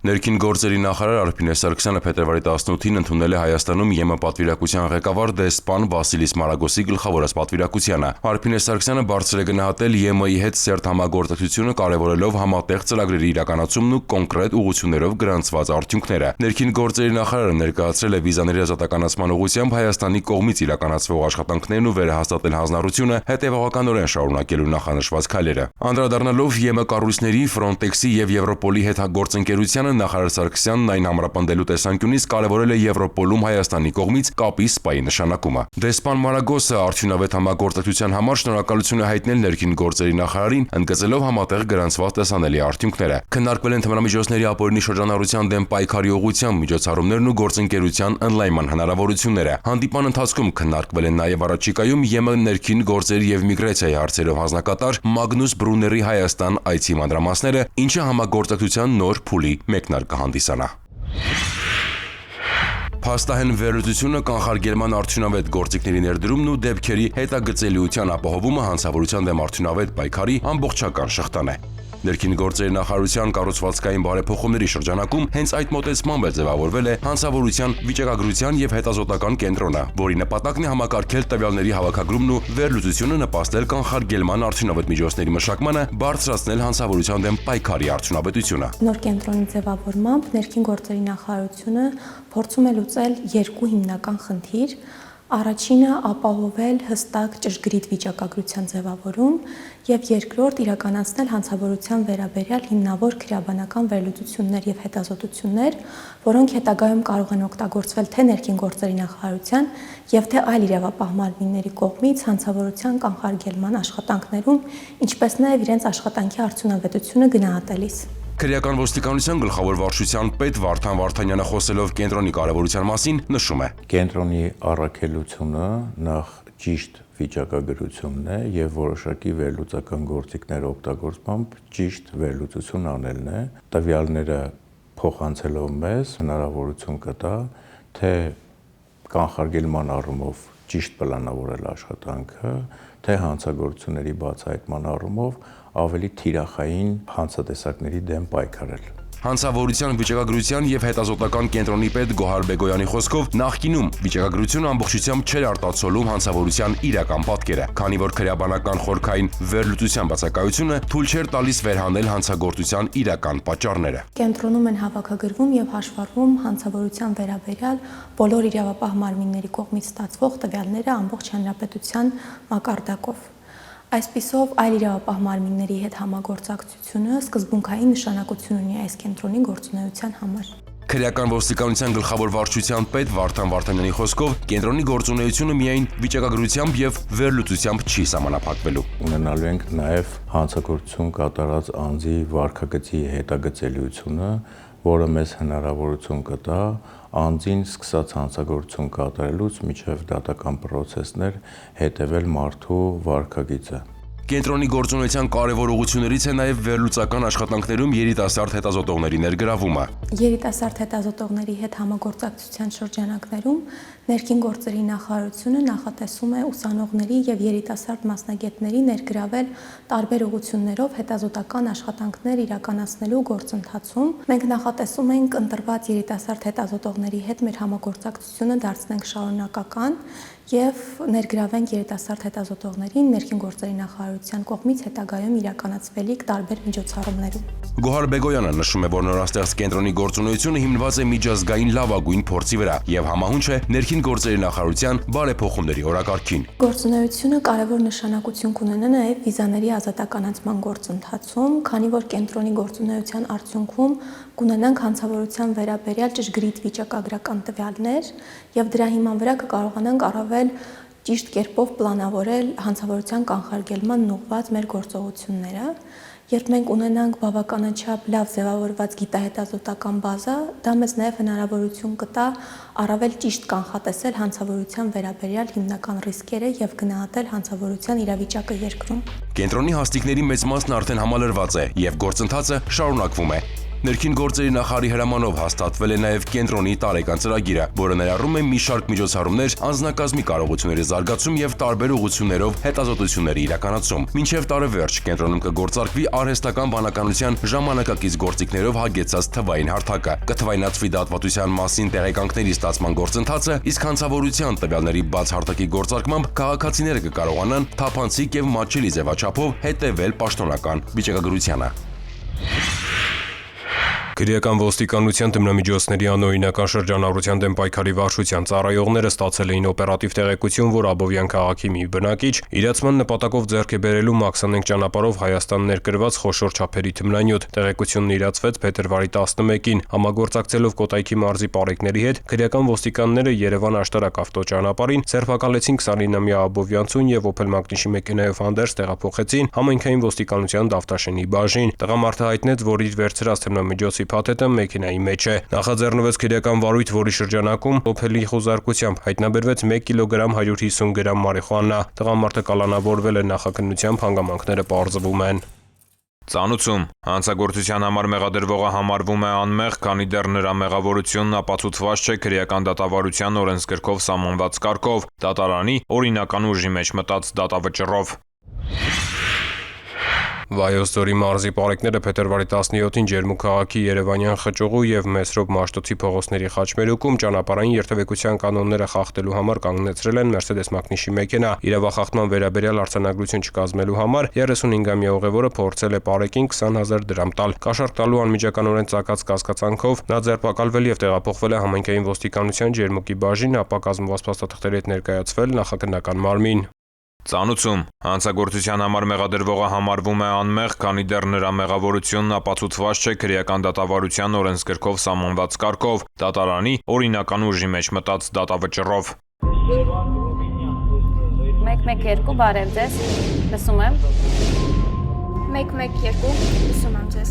Ներքին գործերի նախարար Արփին Սարգսյանը փետրվարի 18-ին ընդունել է Հայաստանում ԵՄ պատվիրակության ղեկավար դեսպան Վասիլիս Մարագոսի գլխավորած պատվիրակությանը։ Արփին Սարգսյանը բարձր է գնահատել ԵՄ-ի հետ սերտ համագործակցությունը, կարևորելով համատեղ ծրագրերի իրականացումն ու կոնկրետ ուղղություններով գրանցված արդյունքները։ Ներքին գործերի նախարարը ներկայացրել է վիզաների ազատականացման ուղղությամբ Հայաստանի կողմից իրականացվող աշխատանքներն ու վերահաստատել հանձնառությունը հետևողականորեն շարունակելու նախանշված քայլերը։ Անդրադառնալով ԵՄ կառույցների, Ֆրոնտեքսի եւ Եվրոպոլի հետ գործընկերությանը, նախարար Սարգսյանն այն ամրապնդելու տեսանկյունից կարևորել է Եվրոպոլում Հայաստանի կողմից կապի սպայի նշանակումը։ Դեսպան Մարագոսը արդյունավետ համագործակցության համար շնորհակալություն է հայտնել ներքին գործերի նախարարին, ընդգծելով համատեղ գրանցված տեսանելի արդյունքները։ Քննարկվել են թմրամիջոցների ապօրինի շրջանառության դեմ պայքարի ուղղությամբ միջոցառումներն ու գործընկերության ընդլայնման հնարավորությունները։ Հանդիպման ընթացքում քննարկվել են նաև առաջիկայում ԵՄ ներքին գործերի եւ միգրացիայի հարցերով հանձնակատար Մագնուս Բրուների Հայաստան այցի մանրամասները, ինչը համագործակցության նոր փուլի մեկնարկ կհանդիսանա։ Փաստահեն վերլուծությունը, կանխարգելման արդյունավետ գործիքների ներդրումն ու դեպքերի հետագծելիության ապահովումը հանցավորության դեմ արդյունավետ պայքարի ամբողջական շղթան է։ Ներքին գործերի նախարարության կառուցվածքային բարեփոխումների շրջանակում հենց այդ մոտեցմամբ ձևավորվել է հանցավորության վիճակագրության եւ հետազոտական կենտրոնը, որի նպատակն է համակարգել տվյալների հավաքագրումն ու վերլուծությունը, նպաստել կանխարգելման արդյունավետ միջոցների մշակմանը, բարձրացնել հանցավորության դեմ պայքարի արդյունավետությունը։ Նոր կենտրոնի ձևավորմամբ ներքին գործերի նախարարությունը փորձում է լուծել երկու հիմնական խնդիր։ Առաջինը ապահովել հստակ ճշգրիտ վիճակագրության ձևավորում եւ երկրորդ իրականացնել հանցավորության վերաբերյալ հիմնավոր քրեաբանական վերլուծություններ եւ հետազոտություններ, որոնք հետագայում կարող են օգտագործվել թե ներքին գործերի նախարարության եւ թե այլ իրավապահ մարմինների կողմից հանցավորության կանխարգելման աշխատանքներում, ինչպես նաեւ իրենց աշխատանքի արդյունավետությունը գնահատելիս։ Քրեական ոստիկանության գլխավոր վարչության պետ Վարդան Վարդանյանը խոսելով կենտրոնի կարևորության մասին նշում է. Կենտրոնի առաքելությունը նախ ճիշտ վիճակագրությունն է եւ որոշակի վերլուծական գործիքներ օգտագործմամբ ճիշտ վերլուծություն անելն է։ Տվյալները փոխանցելով մեզ հնարավորություն կտա թե կանխարգելման առումով ճիշտ պլանավորել աշխատանքը, թե հանցագործությունների բացահայտման առումով ավելի թիրախային հանցատեսակների դեմ պայքարել։ Հանցավորության վիճակագրության եւ հետազոտական կենտրոնի պետ Գոհար Բեգոյանի խոսքով նախկինում վիճակագրությունը ամբողջությամբ չէր արտացոլում հանցավորության իրական պատկերը, քանի որ քրեաբանական խորքային վերլուծության բացակայությունը թույլ չէր տալիս վերհանել հանցագործության իրական պատճառները։ Կենտրոնում են հավաքագրվում եւ հաշվառվում հանցավորության վերաբերյալ բոլոր իրավապահ մարմինների կողմից ստացվող տվյալները ամբողջ հանրապետության մակարդակով։ Այսպիսով այլ իրավապահ մարմինների հետ համագործակցությունը սկզբունքային նշանակություն ունի այս կենտրոնի գործունեության համար։ Քրեական ոստիկանության գլխավոր վարչության պետ Վարդան Վարդանյանի խոսքով կենտրոնի գործունեությունը միայն վիճակագրությամբ եւ վերլուծությամբ չի սահմանափակվելու։ Ունենալու ենք նաեւ հանցագործություն կատարած անձի վարքագծի հետագծելիությունը, որը մեզ հնարավորություն կտա անձին սկսած հանցագործություն կատարելուց մինչև դատական պրոցեսներ հետևել մարդու վարքագիծը։ Կենտրոնի գործունեության կարևոր ուղղություններից է նաև վերլուծական աշխատանքներում երիտասարդ հետազոտողների ներգրավումը։ Երիտասարդ հետազոտողների հետ համագործակցության շրջանակներում ներքին գործերի նախարարությունը նախատեսում է ուսանողների եւ երիտասարդ մասնագետների ներգրավել տարբեր ուղղություններով հետազոտական աշխատանքներ իրականացնելու գործընթացում։ Մենք նախատեսում ենք ընտրված երիտասարդ հետազոտողների հետ մեր համագործակցությունը դարձնենք շարունակական եւ ներգրավենք երիտասարդ հետազոտողներին ներքին գործերի նախարարության կողմից հետագայում իրականացվելիք տարբեր միջոցառումներում։ Գոհար Բեգոյանը նշում է, որ նորաստեղծ կենտրոնի գործունեությունը հիմնված է միջազգային լավագույն փորձի վրա եւ համահունչ է ներքին գործերի նախարարության բարեփոխումների օրակարգին։ Գործունեությունը կարևոր նշանակություն կունենա նաեւ վիզաների ազատականացման գործընթացում, քանի որ կենտրոնի գործունեության արդյունքում կունենանք հանցավորության վերաբերյալ ճշգրիտ վիճակագրական տվյալներ եւ դրա հիման վրա կկարողանանք առավել ճիշտ կերպով պլանավորել հանցավորության կանխարգելման ուղղված մեր գործողությունները։ Երբ մենք ունենանք բավականաչափ լավ ձևավորված գիտահետազոտական բազա, դա մեզ նաև հնարավորություն կտա առավել ճիշտ կանխատեսել հանցավորության վերաբերյալ հիմնական ռիսկերը եւ գնահատել հանցավորության իրավիճակը երկրում։ Կենտրոնի հաստիկների մեծ մասն արդեն համալրված է եւ գործընթացը շարունակվում է։ Ներքին գործերի նախարարի հրամանով հաստատվել է նաև կենտրոնի տարեկան ծրագիրը, որը ներառում է մի շարք միջոցառումներ, անձնակազմի կարողությունների զարգացում եւ տարբեր ուղղություններով հետազոտությունների իրականացում։ Մինչև տարեվերջ կենտրոնում կգործարկվի արհեստական բանականության ժամանակակից գործիքներով հագեցած թվային հարթակը, կթվայնացվի դատվատության մասին տեղեկանքների ստացման գործընթացը, իսկ հանցավորության տվյալների բաց հարթակի գործարկմամբ քաղաքացիները կկարողանան թափանցիկ եւ մատչելի ձևաչափով հետևել պաշտոնական վիճակագրությանը։ Քրեական ոստիկանության դիմնամիջոցների անօրինական շրջանառության դեմ պայքարի վարչության ծառայողները ստացել էին օպերատիվ տեղեկություն, որ Աբովյան քաղաքի մի բնակիչ իրացման նպատակով ձեռք է բերելու Մաքսանենք ճանապարհով Հայաստան ներկրված խոշոր չափերի թմրանյութ։ Տեղեկությունն իրացվեց փետրվարի 11-ին։ Համագործակցելով Կոտայքի մարզի պարեկների հետ, քրեական ոստիկանները Երևան-Աշտարակ ավտոճանապարհին սերբակալեցին 29-ամյա Աբովյանցուն եւ Opel Magnish մեքենայով հանդերձ տեղափոխեցին համայնքային ոստիկանության Դավթաշենի բաժին։ Տղամարդը հայտնեց, որ իր վերցրած թմնամիջոցի փաթեթը մեքենայի մեջ է։ Նախաձեռնվեց քրեական վարույթ, որի շրջանակում Opel-ի խոզարկությամբ հայտնաբերվեց 1 կիլոգրամ 150 գրամ մարիխուանա։ Տղամարդը կալանավորվել է, նախաքննությամբ հանգամանքները պարզվում են։ Ծանուցում հանցագործության համար մեղադրվողը համարվում է անմեղ, քանի դեռ նրա մեղավորությունն ապացուցված չէ քրեական դատավարության օրենսգրքով սահմանված կարգով, դատարանի օրինական ուժի մեջ մտած դատավճռով։ Վայոց ձորի մարզի պարեկները փետրվարի 17-ին Ջերմուկ քաղաքի Երևանյան Խճուղու եւ Մեսրոպ Մաշտոցի փողոցների խաչմերուկում ճանապարհային երթևեկության կանոնները խախտելու համար կանգնեցրել են Mercedes Magnish մեքենա։ Իրավախախտման վերաբերյալ արձանագրություն չկազմելու համար 35-ամյա ուղևորը փորձել է պարեկին 20,000 դրամ տալ։ Կաշառք տալու անմիջականորեն ծագած կասկածանքով նա ձերբակալվել եւ տեղափոխվել է համայնքային ոստիկանության Ջերմուկի բաժին, ապա կազմված փաստաթղթերի հետ ներկայացվել նախաքննական մարմին։ Ծանուցում հանցագործության համար մեղադրվողը համարվում է անմեղ, քանի դեռ նրա մեղավորությունն ապացուցված չէ քրեական դատավարության օրենսգրքով սահմանված կարգով, դատարանի օրինական ուժի մեջ մտած դատավճռով։ 112 բարև ձեզ, լսում եմ։ 112 լսում եմ ձեզ։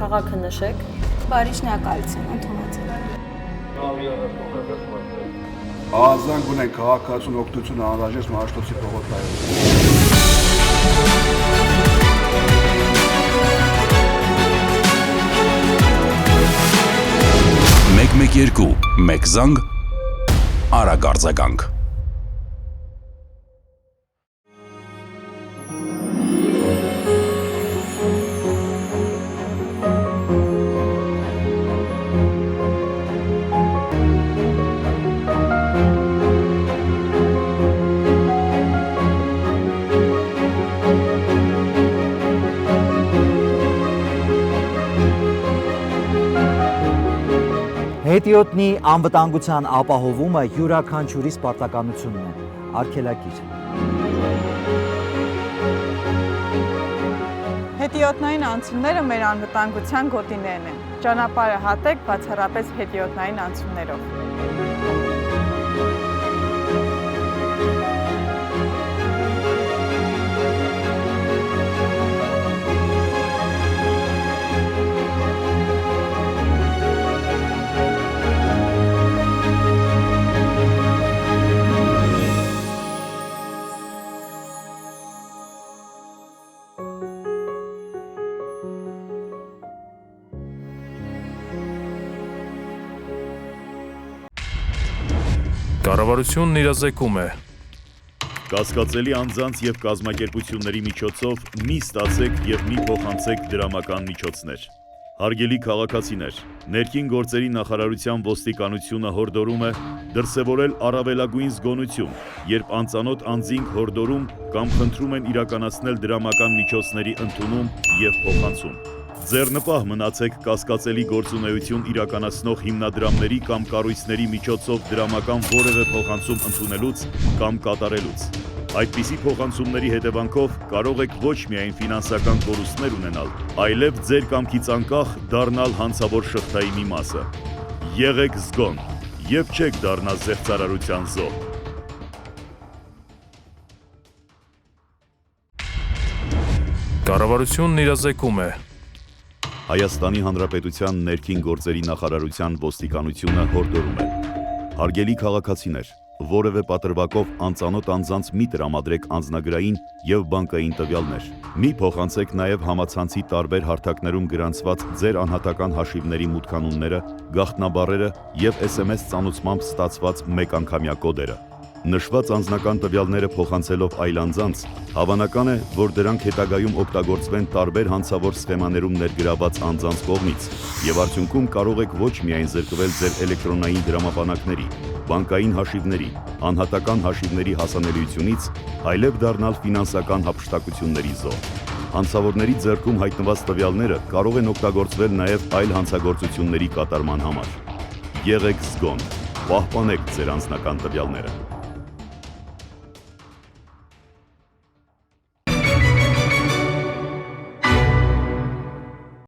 Քաղաքը նշեք։ Բարի շնորհակալություն, ընդունած եմ։ Ահազանգ ունենք քաղաքացուն օգնություն անհրաժեշտ Մաշտոցի փողոցներում։ 112 մեկ զանգ արագ արձագանք։ Հետիոտնի անվտանգության ապահովումը յուրաքանչյուրի պարտականությունն է, արգելակիր։ Հետիոտնային անցումները մեր անվտանգության գոտիներն են։ Ճանապարհը հատեք բացառապես հետիոտնային անցումներով։ Կառավարությունն իրազեկում է։ Կասկածելի անձանց եւ կազմակերպությունների միջոցով մի ստացեք եւ մի փոխանցեք դրամական միջոցներ։ Հարգելի քաղաքացիներ, ներքին գործերի նախարարության ոստիկանությունը հորդորում է դրսևորել առավելագույն զգոնություն, երբ անծանոթ անձինք հորդորում կամ խնդրում են իրականացնել դրամական միջոցների ընդունում եւ փոխանցում։ Ձեռնպահ մնացեք կասկածելի գործունեություն իրականացնող հիմնադրամների կամ կառույցների միջոցով դրամական որևէ փոխանցում ընդունելուց կամ կատարելուց։ Այդպիսի փոխանցումների հետևանքով կարող եք ոչ միայն ֆինանսական կորուստներ ունենալ, այլև ձեր կամքից անկախ դառնալ հանցավոր շղթայի մի մասը։ Եղեք զգոն եւ չեք դառնա զեղծարարության զոհ։ Կառավարությունն իրազեկում է։ Հայաստանի Հանրապետության ներքին գործերի նախարարության ոստիկանությունը հորդորում է. Հարգելի քաղաքացիներ, որևէ պատրվակով անծանոթ անձանց մի տրամադրեք անձնագրային եւ բանկային տվյալներ։ Մի փոխանցեք նաեւ համացանցի տարբեր հարթակներում գրանցված ձեր անհատական հաշիվների մուտքանունները, գաղտնաբառերը եւ SMS ծանուցմամբ ստացված մեկանգամյա կոդերը։ Նշված անձնական տվյալները փոխանցելով այլ անձանց, հավանական է, որ դրանք հետագայում օգտագործվեն տարբեր հանցավոր սխեմաներում ներգրաված անձանց կողմից, եւ արդյունքում կարող եք ոչ միայն զրկվել ձեր էլեկտրոնային դրամապանակների, բանկային հաշիվների, անհատական հաշիվների հասանելիությունից, այլև դառնալ ֆինանսական հափշտակությունների զոհ։ Հանցավորների ձեռքում հայտնված տվյալները կարող են օգտագործվել նաեւ այլ հանցագործությունների կատարման համար։ Եղեք զգոն, պահպանեք ձեր անձնական տվյալները։